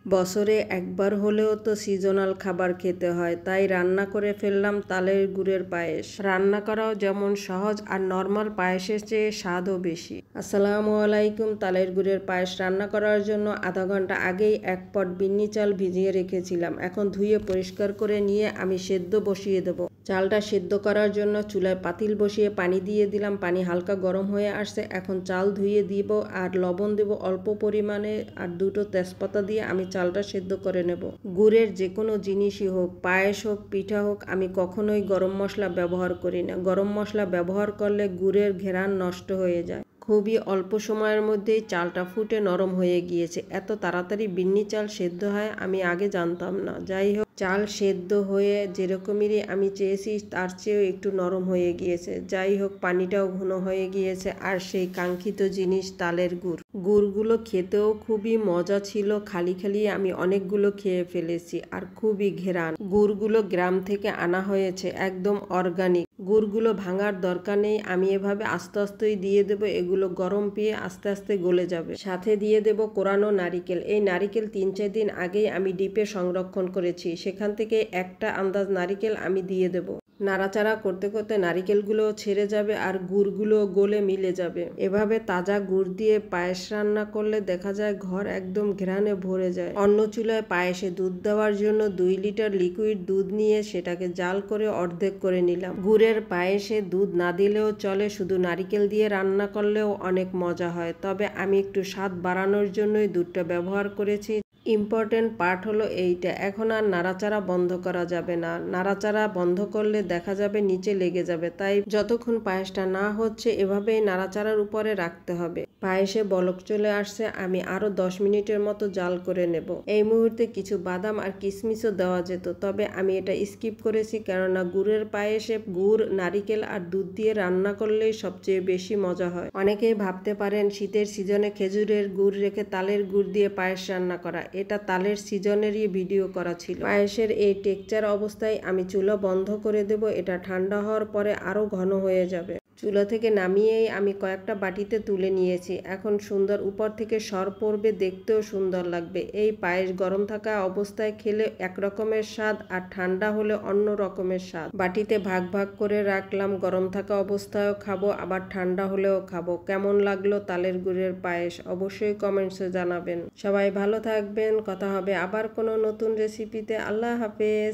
বছরে একবার হলেও তো সিজনাল খাবার খেতে হয়, তাই রান্না করে ফেললাম তালের গুড়ের পায়েস। রান্না করাও যেমন সহজ আর নর্মাল পায়েসের চেয়ে স্বাদও বেশি। আসসালামু আলাইকুম। তালের গুড়ের পায়েস রান্না করার জন্য আধা ঘন্টা আগেই এক পট বিন্নি চাল ভিজিয়ে রেখেছিলাম। এখন ধুয়ে পরিষ্কার করে নিয়ে আমি সেদ্ধ বসিয়ে দেবো। চালটা সেদ্ধ করার জন্য চুলায় পাতিল বসিয়ে পানি দিয়ে দিলাম। পানি হালকা গরম হয়ে আসছে, এখন চাল ধুয়ে দিব আর লবণ দেব অল্প পরিমাণে, আর দুটো তেজপাতা দিয়ে আমি চালটা সেদ্ধ করে নেব। গুড়ের যে কোনো জিনিসই হোক, পায়েস হোক, পিঠা হোক, আমি কখনোই গরম মশলা ব্যবহার করি না। গরম মশলা ব্যবহার করলে গুড়ের ঘ্রাণ নষ্ট হয়ে যায়। খুবই অল্প সময়ের মধ্যেই চালটা ফুটে নরম হয়ে গিয়েছে। এত তাড়াতাড়ি বিন্নি চাল সেদ্ধ হয় আমি আগে জানতাম না। যাই হোক, চাল সেদ্ধ হয়ে যেরকমেরই আমি চেয়েছি তার চেয়েও একটু নরম হয়ে গিয়েছে। যাই হোক, পানিটাও ঘন হয়ে গিয়েছে। আর সেই কাঙ্ক্ষিত জিনিস তালের গুড়। গুড়গুলো খেতেও খুবই মজা ছিল। খালি খালি আমি অনেকগুলো খেয়ে ফেলেছি, আর খুবই ঘেরান। গুড়গুলো গ্রাম থেকে আনা হয়েছে, একদম অর্গানিক। গুড়গুলো ভাঙার দরকার নেই, আমি এভাবে আস্তে আস্তেই দিয়ে দেবো। এগুলো গরম পেয়ে আস্তে আস্তে গলে যাবে। সাথে দিয়ে দেব কোরানো নারিকেল। এই নারিকেল 3-4 দিন আগেই আমি ডিপে সংরক্ষণ করেছি, সেখান থেকে একটা আন্দাজ নারিকেল আমি দিয়ে দেব। নাড়াচাড়া করতে করতে নারিকেলগুলো ছেড়ে যাবে আর গুড়গুলো গলে মিলে যাবে। এভাবে তাজা গুড় দিয়ে পায়েস রান্না করলে দেখা যায় ঘর একদম ঘ্রাণে ভরে যায়। অন্য চুলায় পায়েসে দুধ দেওয়ার জন্য 2 লিটার লিকুইড দুধ নিয়ে সেটাকে জাল করে অর্ধেক করে নিলাম। গুড়ের পায়েসে দুধ না দিলেও চলে, শুধু নারিকেল দিয়ে রান্না করলেও অনেক মজা হয়। তবে আমি একটু স্বাদ বাড়ানোর জন্যই দুধটা ব্যবহার করেছি। ইম্পর্টেন্ট পার্ট হলো এইটা, এখন আর নাড়াচাড়া বন্ধ করা যাবে না। নাড়াচাড়া বন্ধ করলে দেখা যাবে নিচে লেগে যাবে, তাই যতক্ষণ পায়েসটা না হচ্ছে এভাবেই নাড়াচাড়ার উপরে রাখতে হবে। পায়েসে বলক চলে আসছে, আমি আরো 10 মিনিটের মতো জাল করে নেব। এই মুহূর্তে কিছু বাদাম আর কিশমিশও দেওয়া যেত, তবে আমি এটা স্কিপ করেছি, কেননা গুড়ের পায়েসে গুড়, নারিকেল আর দুধ দিয়ে রান্না করলেই সবচেয়ে বেশি মজা হয়। অনেকেই ভাবতে পারেন শীতের সিজনে খেজুরের গুড় রেখে তালের গুড় দিয়ে পায়েস রান্না করা, এটা তালের সিজনেরই ভিডিও করা ছিল। পায়েসের এই টেক্সচার অবস্থায় আমি চুলা বন্ধ করে দেব। এটা ঠান্ডা হওয়ার পরে আরো ঘন হয়ে যাবে। চুলা থেকে নামিয়েই আমি কয়েকটা বাটিতে তুলে নিয়েছি। এখন সুন্দর উপর থেকে সর পড়বে, দেখতেও সুন্দর লাগবে। এই পায়েস গরম থাকা অবস্থায় খেলে এক রকমের স্বাদ, আর ঠান্ডা হলে অন্য রকমের স্বাদ। বাটিতে ভাগ ভাগ করে রাখলাম, গরম থাকা অবস্থায়ও খাবো, আবার ঠান্ডা হলেও খাবো। কেমন লাগলো তালের গুড়ের পায়েস অবশ্যই কমেন্টসে জানাবেন। সবাই ভালো থাকবেন, কথা হবে আবার কোনো নতুন রেসিপিতে। আল্লাহ হাফেজ।